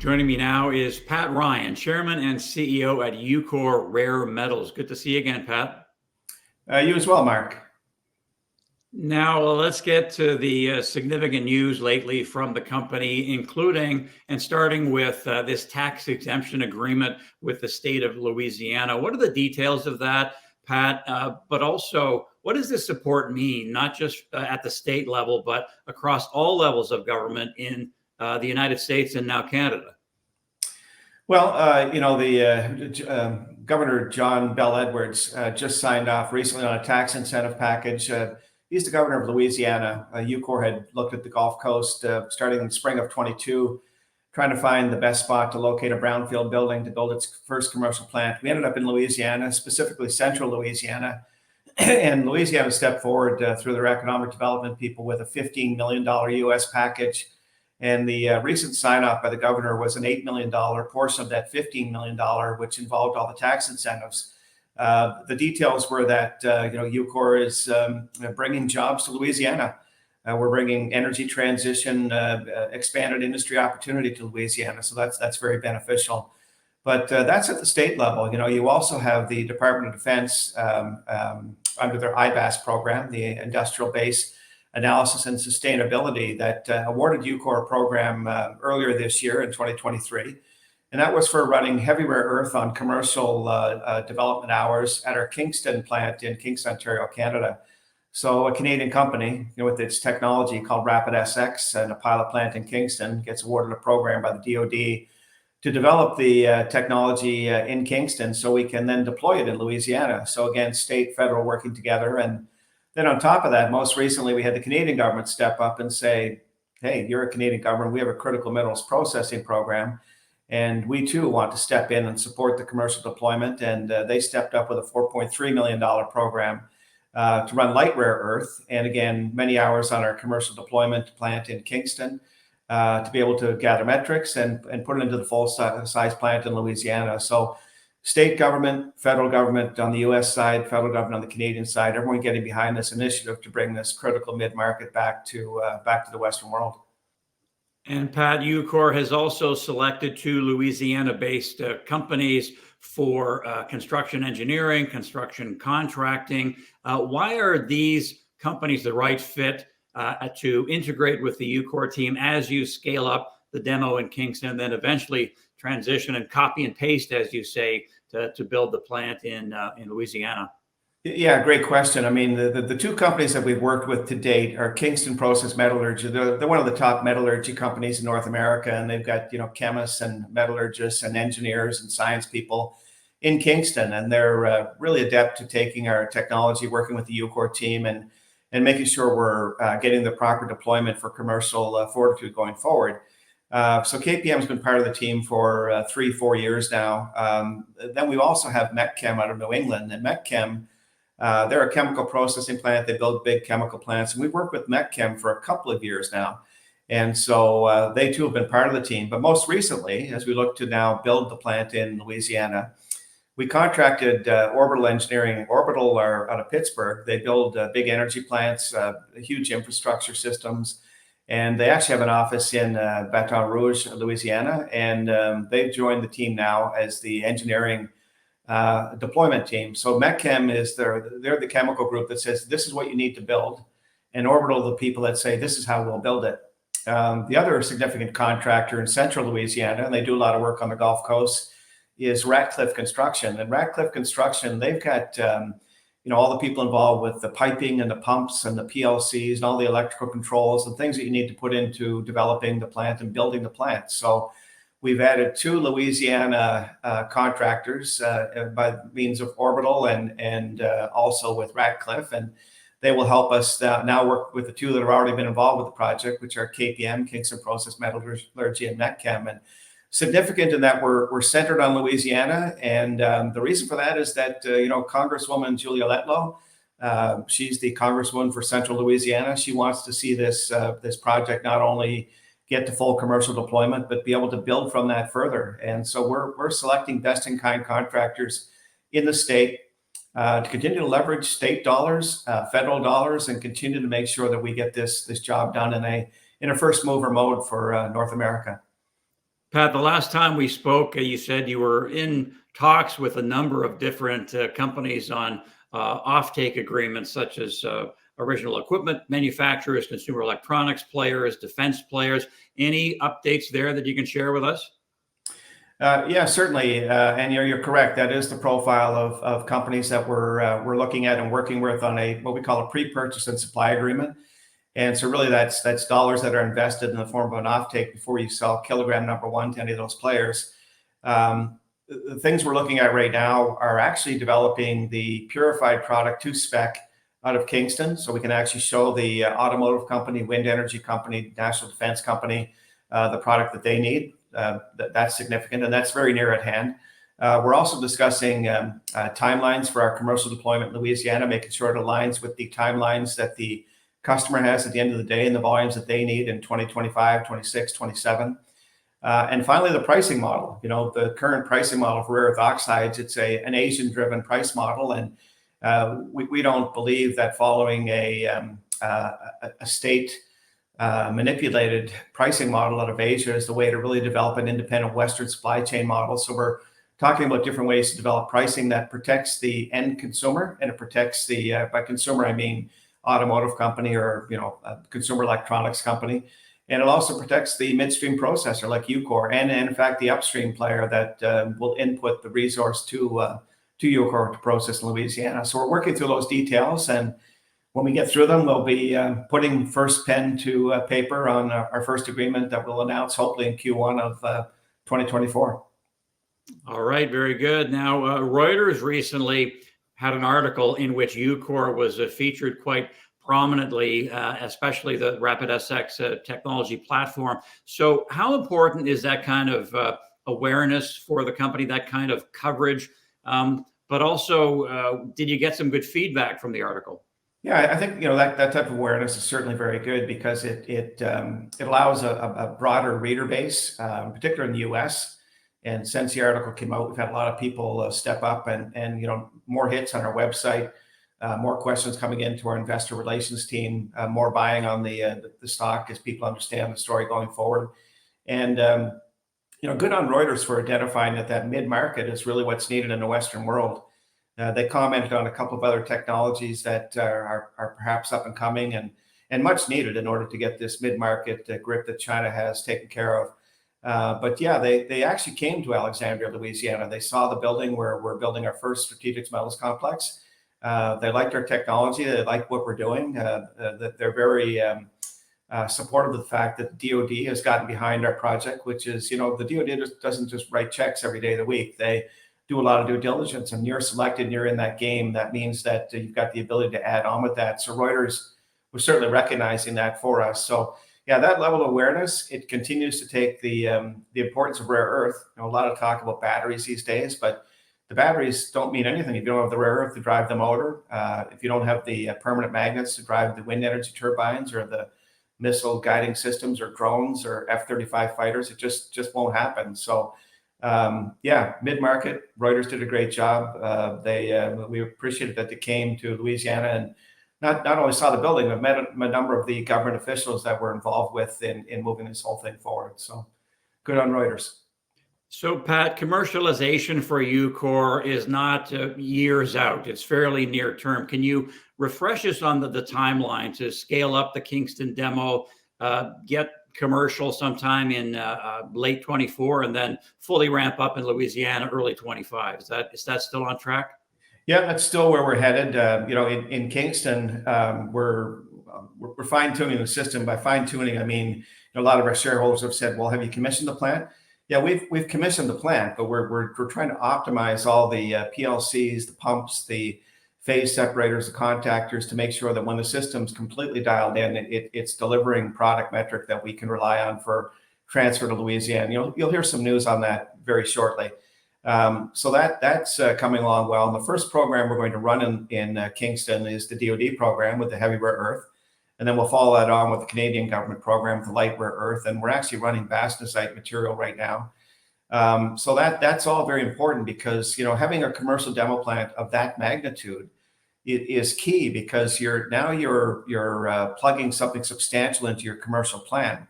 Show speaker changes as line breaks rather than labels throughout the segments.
Joining me now is Pat Ryan, Chairman and CEO at Eucor Rare Metals. Good to see you again, Pat.
You as well, Mark.
Now, let's get to the significant news lately from the company, including and starting with this tax exemption agreement with the state of Louisiana. What are the details of that, Pat? But also, what does this support mean, not just at the state level, but across all levels of government in the United States and now Canada?
Well, Governor John Bell Edwards just signed off recently on a tax incentive package. He's the governor of Louisiana. Eucor had looked at the Gulf Coast starting in the spring of 22, trying to find the best spot to locate a brownfield building to build its first commercial plant. We ended up in Louisiana, specifically central Louisiana. And Louisiana stepped forward through their economic development people with a $15 million US package. And the recent sign off by the governor was an $8 million portion of that $15 million, which involved all the tax incentives. The details were that Eucor is bringing jobs to Louisiana. We're bringing energy transition, expanded industry opportunity to Louisiana. So that's very beneficial. But that's at the state level. You also have the Department of Defense under their IBAS program, the Industrial Base Analysis and Sustainability, that awarded Eucor a program earlier this year in 2023. And that was for running heavy rare earth on commercial development hours at our Kingston plant in Kingston, Ontario, Canada. So a Canadian company with its technology called RapidSX and a pilot plant in Kingston gets awarded a program by the DoD to develop the technology in Kingston so we can then deploy it in Louisiana. So again, state, federal working together. And then on top of that, most recently, we had the Canadian government step up and say, hey, you're a Canadian government. We have a critical minerals processing program. And we too want to step in and support the commercial deployment. And they stepped up with a $4.3 million program to run light rare earth. And again, many hours on our commercial deployment plant in Kingston to be able to gather metrics and put it into the full size plant in Louisiana. So state government, federal government on the US side, federal government on the Canadian side, everyone getting behind this initiative to bring this critical mid-market back to the Western world.
And Pat, Eucor has also selected two Louisiana-based companies for construction engineering, construction contracting. Why are these companies the right fit to integrate with the Eucor team as you scale up the demo in Kingston and then eventually transition and copy and paste, as you say, to build the plant in Louisiana?
Yeah, great question. I mean, the two companies that we've worked with to date are Kingston Process Metallurgy. They're one of the top metallurgy companies in North America, and they've got chemists and metallurgists and engineers and science people in Kingston, and they're really adept to taking our technology, working with the Eucor team, and making sure we're getting the proper deployment for commercial fortitude going forward. So KPM has been part of the team for 3-4 years now. Then we also have Metchem out of New England, and Metchem, they're a chemical processing plant. They build big chemical plants, and we've worked with Metchem for a couple of years now. And so they too have been part of the team. But most recently, as we look to now build the plant in Louisiana, we contracted Orbital Engineering. Orbital are out of Pittsburgh. They build big energy plants, huge infrastructure systems. And they actually have an office in Baton Rouge, Louisiana. And they've joined the team now as the engineering deployment team. So Metchem is they're the chemical group that says, this is what you need to build. And Orbital, the people that say, this is how we'll build it. The other significant contractor in central Louisiana, and they do a lot of work on the Gulf Coast, is Ratcliffe Construction. And Ratcliffe Construction, they've got all the people involved with the piping and the pumps and the PLCs and all the electrical controls and things that you need to put into developing the plant and building the plant. So we've added two Louisiana contractors by means of Orbital and also with Ratcliffe, and they will help us now work with the two that have already been involved with the project, which are KPM, Kingston Process Metallurgy, and Metchem. And significant in that we're centered on Louisiana, and the reason for that is that Congresswoman Julia Letlow, she's the Congresswoman for Central Louisiana. She wants to see this project not only get to full commercial deployment, but be able to build from that further. And so we're selecting best-in-kind contractors in the state to continue to leverage state dollars, federal dollars, and continue to make sure that we get this job done in a first mover mode for North America.
Pat, the last time we spoke, you said you were in talks with a number of different companies on offtake agreements, such as original equipment manufacturers, consumer electronics players, defense players. Any updates there that you can share with us?
Yeah, certainly. And you're correct. That is the profile of companies that we're looking at and working with on a what we call a pre-purchase and supply agreement. And so really that's dollars that are invested in the form of an offtake before you sell kilogram number one to any of those players. The things we're looking at right now are actually developing the purified product to spec out of Kingston. So we can actually show the automotive company, wind energy company, national defense company, the product that they need. That's significant, and that's very near at hand. We're also discussing timelines for our commercial deployment in Louisiana, making sure it aligns with the timelines that the customer has at the end of the day and the volumes that they need in 2025, 26, 27. And finally, the pricing model. You know, the current pricing model for rare earth oxides, it's an Asian-driven price model, and we don't believe that following a state manipulated pricing model out of Asia is the way to really develop an independent Western supply chain model. So we're talking about different ways to develop pricing that protects the end consumer, and it protects the by consumer I mean automotive company or a consumer electronics company, and it also protects the midstream processor like Ucore and in fact the upstream player that will input the resource to Ucore to process in Louisiana. So we're working through those details, and when we get through them, we'll be putting first pen to paper on our first agreement that we'll announce hopefully in Q1 of 2024.
All right, very good. Now, Reuters recently had an article in which Ucore was featured quite prominently, especially the RapidSX technology platform. So how important is that kind of awareness for the company, that kind of coverage? But also, did you get some good feedback from the article?
Yeah, I think that type of awareness is certainly very good because it allows a broader reader base, particularly in the U.S. And since the article came out, we've had a lot of people step up and more hits on our website, more questions coming into our investor relations team, more buying on the stock as people understand the story going forward. And good on Reuters for identifying that mid-market is really what's needed in the Western world. They commented on a couple of other technologies that are perhaps up and coming and much needed in order to get this mid-market grip that China has taken care of. But yeah, they actually came to Alexandria, Louisiana. They saw the building where we're building our first strategic metals complex. They liked our technology. They like what we're doing. They're very supportive of the fact that the DoD has gotten behind our project, which is, the DoD doesn't just write checks every day of the week. They do a lot of due diligence, and you're selected and you're in that game. That means that you've got the ability to add on with that. So Reuters was certainly recognizing that for us. So yeah, that level of awareness, it continues to take the importance of rare earth. A lot of talk about batteries these days, but the batteries don't mean anything if you don't have the rare earth to drive the motor, if you don't have the permanent magnets to drive the wind energy turbines or the missile guiding systems or drones or F-35 fighters. It just won't happen. So yeah, mid-market, Reuters did a great job. We appreciated that they came to Louisiana and not only saw the building, but met a number of the government officials that were involved with in moving this whole thing forward. So good on Reuters.
So, Pat, commercialization for Ucore is not years out. It's fairly near term. Can you refresh us on the timeline to scale up the Kingston demo, get commercial sometime in late 24, and then fully ramp up in Louisiana early 25? Is that still on track?
Yeah, that's still where we're headed. In Kingston, we're fine tuning the system. By fine tuning, I mean a lot of our shareholders have said, "Well, have you commissioned the plant?" Yeah, we've commissioned the plant, but we're trying to optimize all the PLCs, the pumps, the phase separators, the contactors to make sure that when the system's completely dialed in, it's delivering product metric that we can rely on for transfer to Louisiana. You'll hear some news on that very shortly. So that's coming along well. And the first program we're going to run in Kingston is the DoD program with the heavy rare earth. And then we'll follow that on with the Canadian government program with the light rare earth. And we're actually running bastnasite material right now. So that's all very important because, having a commercial demo plant of that magnitude is key because you're plugging something substantial into your commercial plan.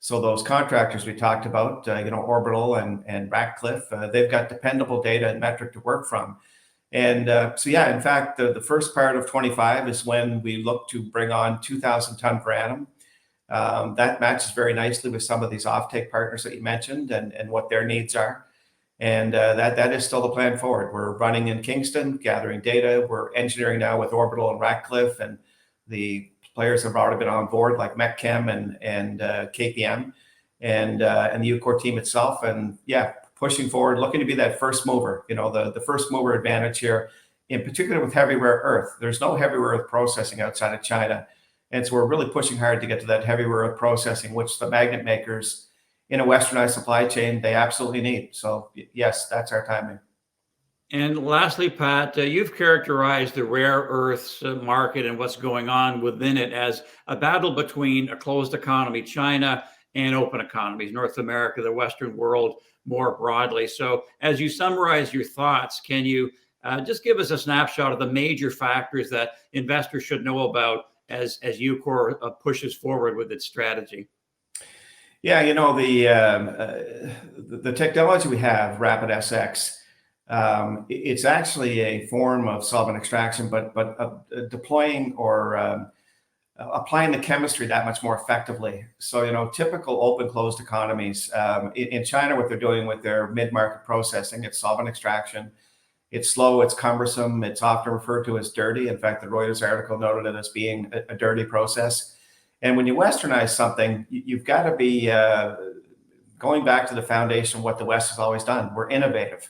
So those contractors we talked about, Orbital and Ratcliffe, they've got dependable data and metric to work from. And so, yeah, in fact, the first part of 25 is when we look to bring on 2,000 ton per annum. That matches very nicely with some of these offtake partners that you mentioned and what their needs are. And that is still the plan forward. We're running in Kingston, gathering data. We're engineering now with Orbital and Ratcliffe, and the players have already been on board, like Metchem and KPM, and the Ucore team itself. And yeah, pushing forward, looking to be that first mover. The first mover advantage here, in particular with heavy rare earth. There's no heavy rare earth processing outside of China, and so we're really pushing hard to get to that heavy rare earth processing, which the magnet makers in a westernized supply chain, they absolutely need. So yes, that's our timing.
And lastly, Pat, you've characterized the rare earths market and what's going on within it as a battle between a closed economy, China, and open economies, North America, the Western world more broadly. So as you summarize your thoughts, can you just give us a snapshot of the major factors that investors should know about as Ucore pushes forward with its strategy?
Yeah, the technology we have, Rapid SX, it's actually a form of solvent extraction, but deploying or applying the chemistry that much more effectively. So, typical open closed economies, in China, what they're doing with their mid-market processing, it's solvent extraction. It's slow, it's cumbersome, it's often referred to as dirty. In fact, the Reuters article noted it as being a dirty process. And when you westernize something, you've got to be going back to the foundation of what the West has always done. We're innovative.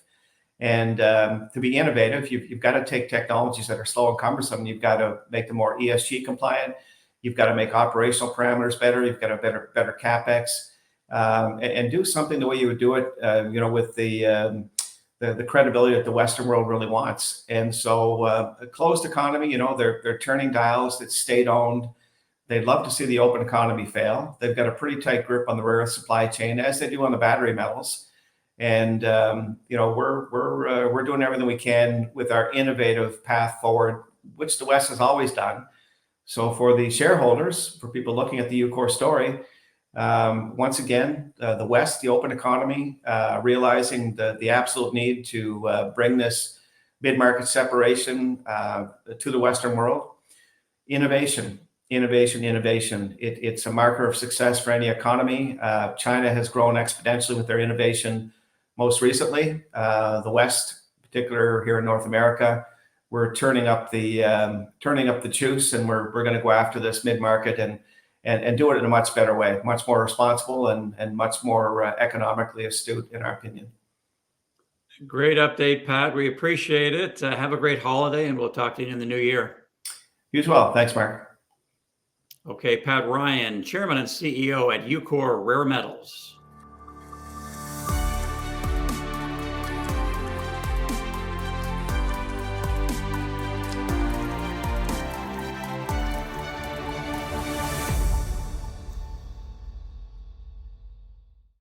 And to be innovative, you've got to take technologies that are slow and cumbersome. You've got to make them more ESG compliant. You've got to make operational parameters better. You've got to better CapEx, and do something the way you would do it, with the credibility that the Western world really wants. And so a closed economy, they're turning dials. It's state owned. They'd love to see the open economy fail. They've got a pretty tight grip on the rare earth supply chain, as they do on the battery metals. And we're doing everything we can with our innovative path forward, which the West has always done. So for the shareholders, for people looking at the Ucore story, once again, the West, the open economy, realizing the absolute need to bring this mid-market separation to the Western world. Innovation. It's a marker of success for any economy. China has grown exponentially with their innovation most recently. The West, in particular here in North America, we're turning up the juice, and we're going to go after this mid-market and do it in a much better way, much more responsible and much more economically astute, in our opinion.
Great update, Pat. We appreciate it. Have a great holiday, and we'll talk to you in the new year.
You as well. Thanks, Mark.
Okay, Pat Ryan, Chairman and CEO at Ucore Rare Metals.